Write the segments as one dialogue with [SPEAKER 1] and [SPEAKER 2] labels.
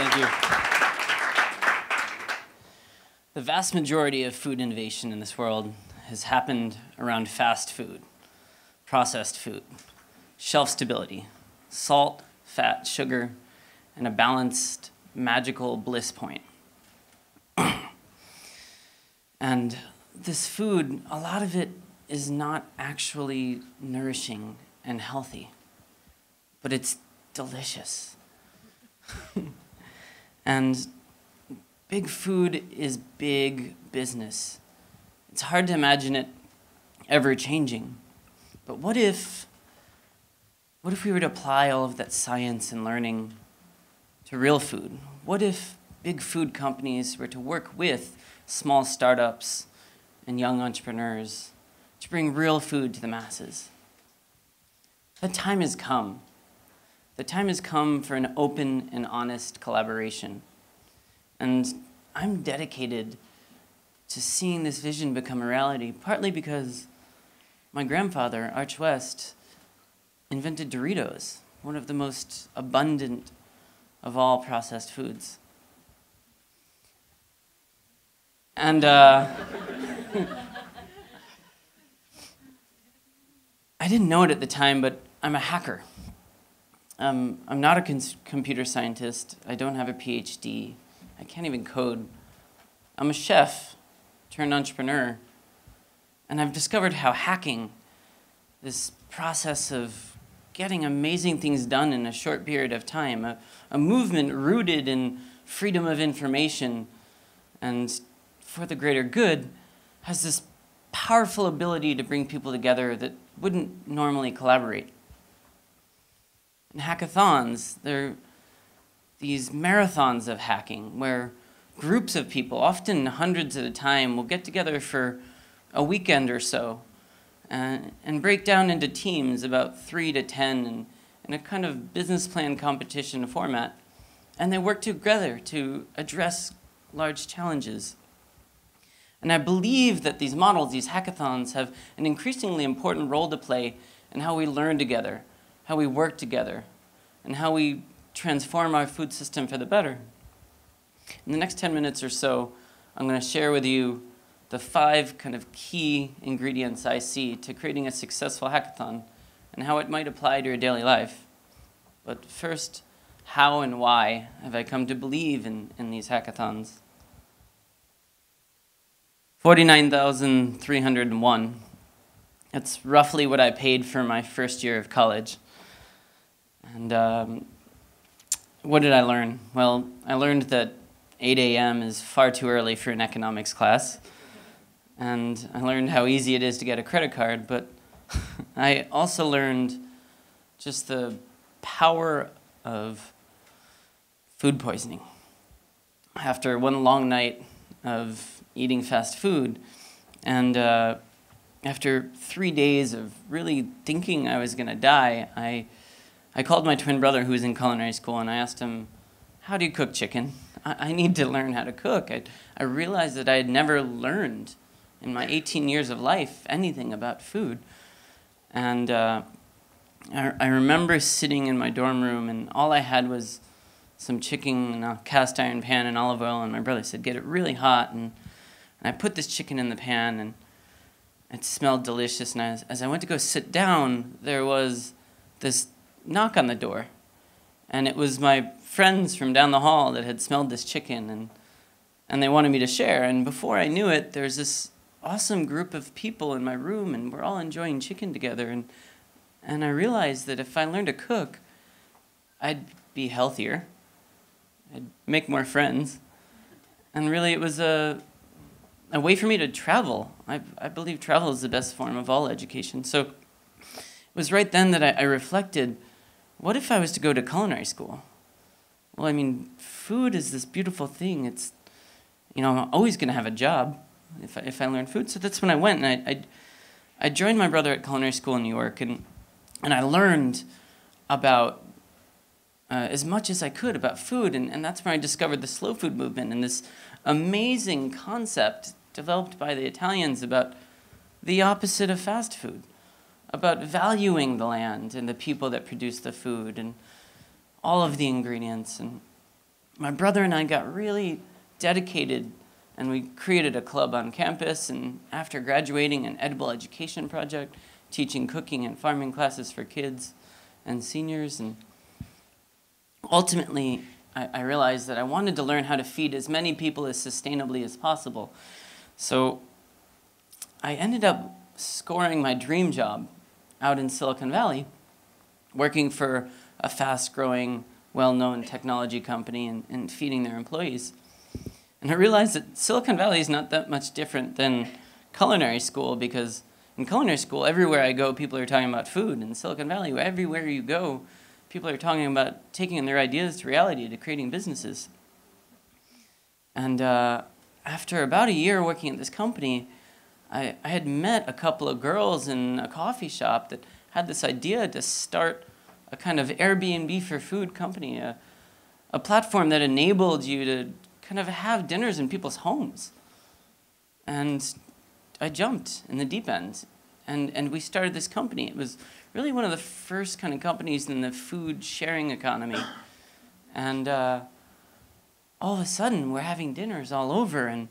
[SPEAKER 1] Thank you. The vast majority of food innovation in this world has happened around fast food, processed food, shelf stability, salt, fat, sugar, and a balanced, magical bliss point. And this food, a lot of it is not actually nourishing and healthy, but it's delicious. And big food is big business. It's hard to imagine it ever changing. But what if we were to apply all of that science and learning to real food? What if big food companies were to work with small startups and young entrepreneurs to bring real food to the masses? The time has come. The time has come for an open and honest collaboration. And I'm dedicated to seeing this vision become a reality, partly because my grandfather, Arch West, invented Doritos, one of the most abundant of all processed foods. And I didn't know it at the time, but I'm a hacker. I'm not a computer scientist. I don't have a PhD. I can't even code. I'm a chef turned entrepreneur. And I've discovered how hacking, this process of getting amazing things done in a short period of time, a movement rooted in freedom of information and for the greater good, has this powerful ability to bring people together that wouldn't normally collaborate. And hackathons, they're these marathons of hacking where groups of people, often hundreds at a time, will get together for a weekend or so and break down into teams, about 3 to 10, in a kind of business plan competition format. And they work together to address large challenges. And I believe that these models, these hackathons, have an increasingly important role to play in how we learn together, how we work together, and how we transform our food system for the better. In the next 10 minutes or so, I'm going to share with you the 5 kind of key ingredients I see to creating a successful hackathon and how it might apply to your daily life. But first, how and why have I come to believe in these hackathons? 49,301. That's roughly what I paid for my first year of college. And what did I learn? Well, I learned that 8 a.m. is far too early for an economics class. And I learned how easy it is to get a credit card, but I also learned just the power of food poisoning. After one long night of eating fast food, and after 3 days of really thinking I was going to die, I called my twin brother who was in culinary school, and I asked him, how do you cook chicken? I need to learn how to cook. I realized that I had never learned in my 18 years of life anything about food. And I remember sitting in my dorm room, and all I had was some chicken in a cast iron pan and olive oil, and my brother said, get it really hot. And I put this chicken in the pan, and it smelled delicious. And as I went to go sit down, there was this knock on the door. And it was my friends from down the hall that had smelled this chicken, and they wanted me to share. And before I knew it, there was this awesome group of people in my room, and we're all enjoying chicken together. And I realized that if I learned to cook, I'd be healthier. I'd make more friends. And really, it was a way for me to travel. I believe travel is the best form of all education. So it was right then that I reflected, what if I was to go to culinary school? Well, I mean, food is this beautiful thing. It's, I'm always going to have a job if I learn food. So that's when I went, and I joined my brother at culinary school in New York, and I learned about as much as I could about food, and that's when I discovered the slow food movement and this amazing concept developed by the Italians about the opposite of fast food, about valuing the land and the people that produce the food and all of the ingredients. And my brother and I got really dedicated, and we created a club on campus, and after graduating, an edible education project, teaching cooking and farming classes for kids and seniors. And ultimately, I realized that I wanted to learn how to feed as many people as sustainably as possible. So I ended up scoring my dream job out in Silicon Valley, working for a fast-growing, well-known technology company and feeding their employees. And I realized that Silicon Valley is not that much different than culinary school, because in culinary school, everywhere I go, people are talking about food. In Silicon Valley, everywhere you go, people are talking about taking their ideas to reality, to creating businesses. And after about a year working at this company, I had met a couple of girls in a coffee shop that had this idea to start a kind of Airbnb for food company, a platform that enabled you to kind of have dinners in people's homes. And I jumped in the deep end, and we started this company. It was really one of the first kind of companies in the food sharing economy. And all of a sudden, we're having dinners all over, and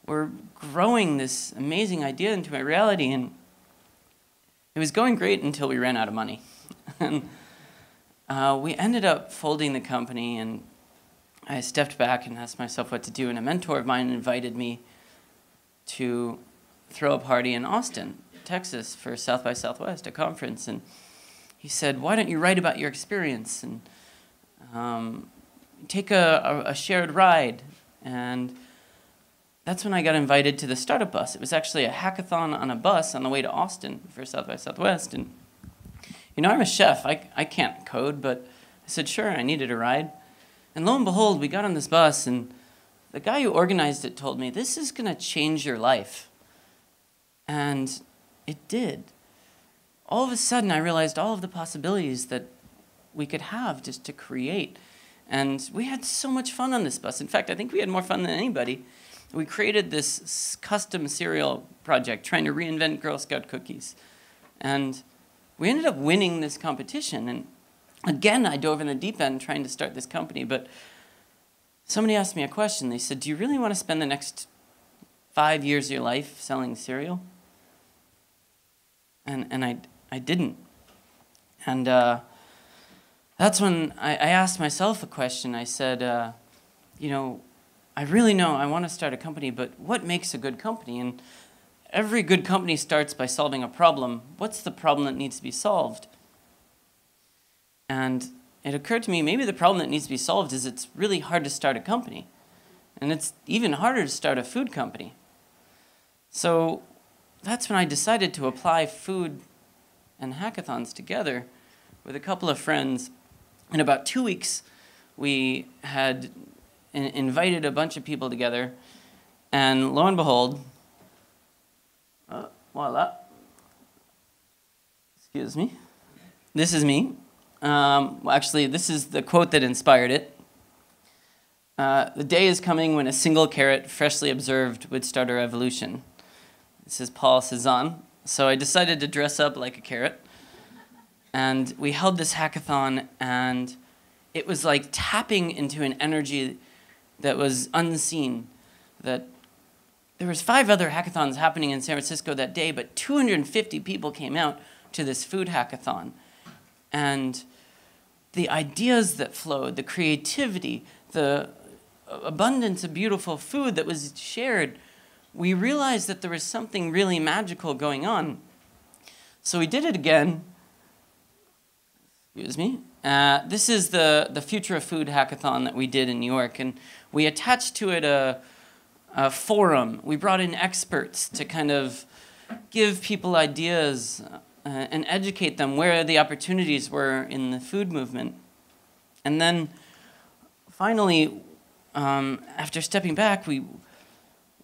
[SPEAKER 1] we're growing this amazing idea into a reality. And it was going great until we ran out of money. And we ended up folding the company, and I stepped back and asked myself what to do. And a mentor of mine invited me to throw a party in Austin, Texas, for South by Southwest, a conference. And he said, why don't you write about your experience and take a shared ride? And that's when I got invited to the StartupBus. It was actually a hackathon on a bus on the way to Austin for South by Southwest. And you know, I'm a chef. I can't code, but I said, sure, I needed a ride. And lo and behold, we got on this bus, and the guy who organized it told me, this is going to change your life. And it did. All of a sudden, I realized all of the possibilities that we could have just to create. And we had so much fun on this bus. In fact, I think we had more fun than anybody. We created this custom cereal project, trying to reinvent Girl Scout cookies. And we ended up winning this competition. And again, I dove in the deep end trying to start this company. But somebody asked me a question. They said, do you really want to spend the next 5 years of your life selling cereal? And I didn't. And that's when I asked myself a question. I said, you know, I really know I want to start a company, but what makes a good company? And every good company starts by solving a problem. What's the problem that needs to be solved? And it occurred to me, maybe the problem that needs to be solved is it's really hard to start a company. And it's even harder to start a food company. So that's when I decided to apply food and hackathons together with a couple of friends. In about 2 weeks, we had invited a bunch of people together, and lo and behold, voila, excuse me, this is me. Well, actually, this is the quote that inspired it. The day is coming when a single carrot, freshly observed, would start a revolution. This is Paul Cézanne. So I decided to dress up like a carrot. And we held this hackathon, and it was like tapping into an energy that was unseen. That there was 5 other hackathons happening in San Francisco that day, but 250 people came out to this food hackathon. And the ideas that flowed, the creativity, the abundance of beautiful food that was shared, we realized that there was something really magical going on. So we did it again. Excuse me. This is the Future of Food hackathon that we did in New York, and we attached to it a forum. We brought in experts to kind of give people ideas and educate them where the opportunities were in the food movement. And then finally, after stepping back, we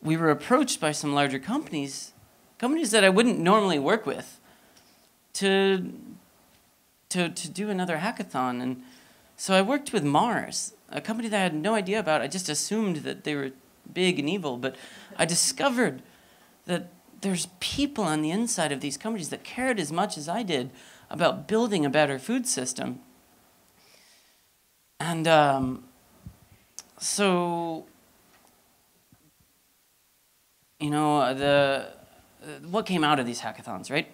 [SPEAKER 1] were approached by some larger companies that I wouldn't normally work with, to do another hackathon. And so I worked with Mars, a company that I had no idea about. I just assumed that they were big and evil, but I discovered that there's people on the inside of these companies that cared as much as I did about building a better food system. And So, what came out of these hackathons, right?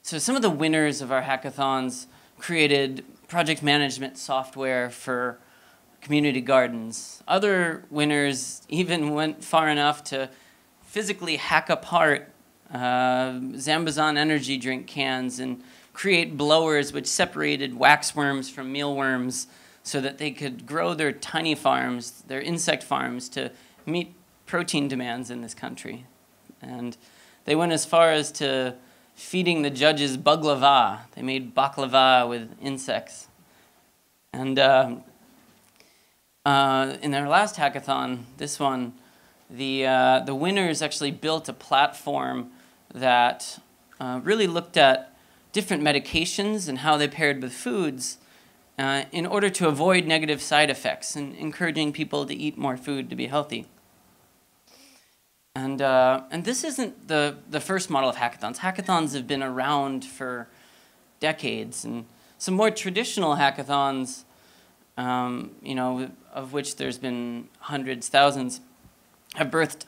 [SPEAKER 1] So some of the winners of our hackathons created project management software for community gardens. Other winners even went far enough to physically hack apart Zambazon energy drink cans and create blowers which separated waxworms from mealworms so that they could grow their tiny farms, their insect farms, to meet protein demands in this country. And they went as far as to feeding the judges baklava. They made baklava with insects. And in their last hackathon, this one, the winners actually built a platform that really looked at different medications and how they paired with foods in order to avoid negative side effects and encouraging people to eat more food to be healthy. And this isn't the first model of hackathons. Hackathons have been around for decades, and some more traditional hackathons, of which there's been hundreds, thousands, have birthed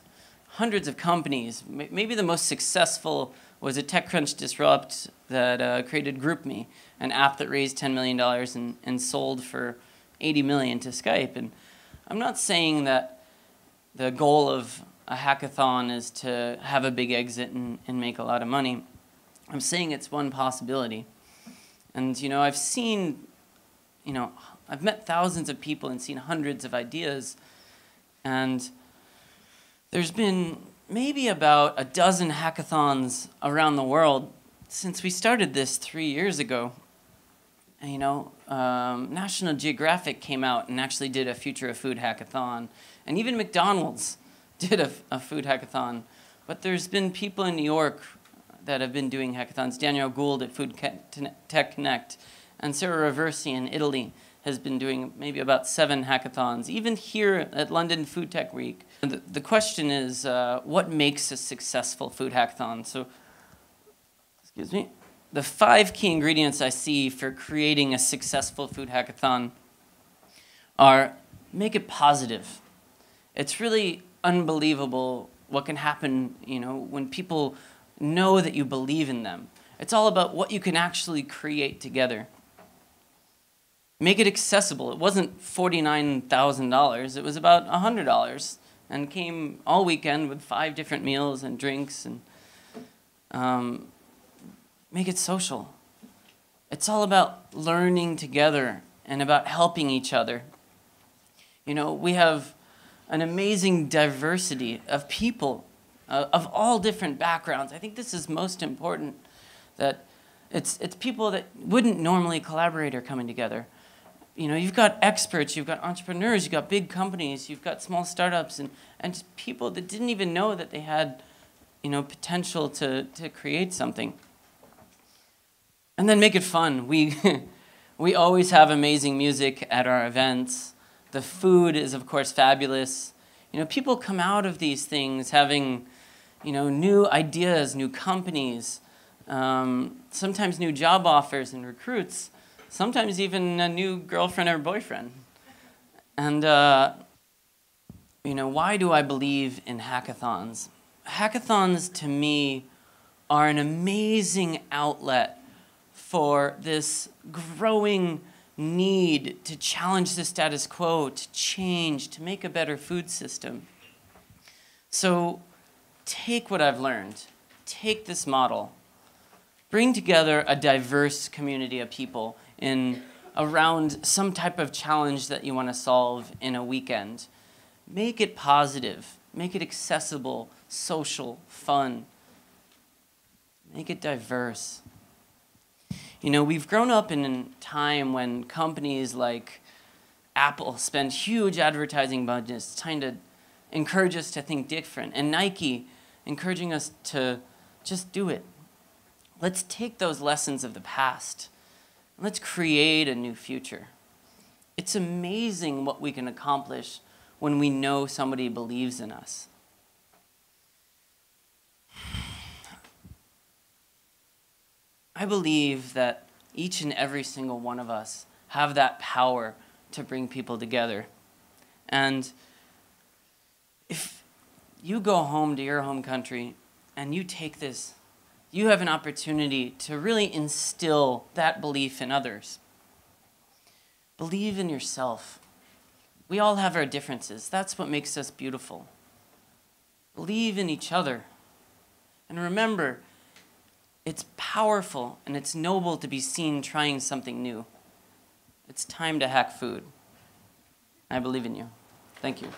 [SPEAKER 1] hundreds of companies. Maybe the most successful was a TechCrunch Disrupt that created GroupMe, an app that raised $10 million and sold for $80 million to Skype. And I'm not saying that the goal of a hackathon is to have a big exit and make a lot of money. I'm saying it's one possibility. And, I've seen, I've met thousands of people and seen hundreds of ideas. And there's been maybe about a dozen hackathons around the world since we started this 3 years ago. And, National Geographic came out and actually did a Future of Food hackathon. And even McDonald's did a food hackathon. But there's been people in New York that have been doing hackathons. Daniel Gould at Food Tech Connect, and Sarah Reversi in Italy has been doing maybe about 7 hackathons, even here at London Food Tech Week. The question is, what makes a successful food hackathon? So, excuse me. The 5 key ingredients I see for creating a successful food hackathon are: make it positive. It's really unbelievable what can happen, when people know that you believe in them. It's all about what you can actually create together. Make it accessible. It wasn't $49,000. It was about $100 and came all weekend with 5 different meals and drinks. And make it social. It's all about learning together and about helping each other. We have an amazing diversity of people of all different backgrounds. I think this is most important, that it's people that wouldn't normally collaborate are coming together. You've got experts, you've got entrepreneurs, you've got big companies, you've got small startups, and just people that didn't even know that they had, potential to create something. And then make it fun. We always have amazing music at our events. The food is, of course, fabulous. People come out of these things having, new ideas, new companies, sometimes new job offers and recruits, sometimes even a new girlfriend or boyfriend. And, why do I believe in hackathons? Hackathons, to me, are an amazing outlet for this growing need to challenge the status quo, to change, to make a better food system. So take what I've learned, take this model, bring together a diverse community of people around some type of challenge that you want to solve in a weekend. Make it positive, make it accessible, social, fun. Make it diverse. We've grown up in a time when companies like Apple spend huge advertising budgets trying to encourage us to think different, and Nike encouraging us to just do it. Let's take those lessons of the past and let's create a new future. It's amazing what we can accomplish when we know somebody believes in us. I believe that each and every single one of us have that power to bring people together. And if you go home to your home country and you take this, you have an opportunity to really instill that belief in others. Believe in yourself. We all have our differences. That's what makes us beautiful. Believe in each other. And remember, it's powerful and it's noble to be seen trying something new. It's time to hack food. I believe in you. Thank you.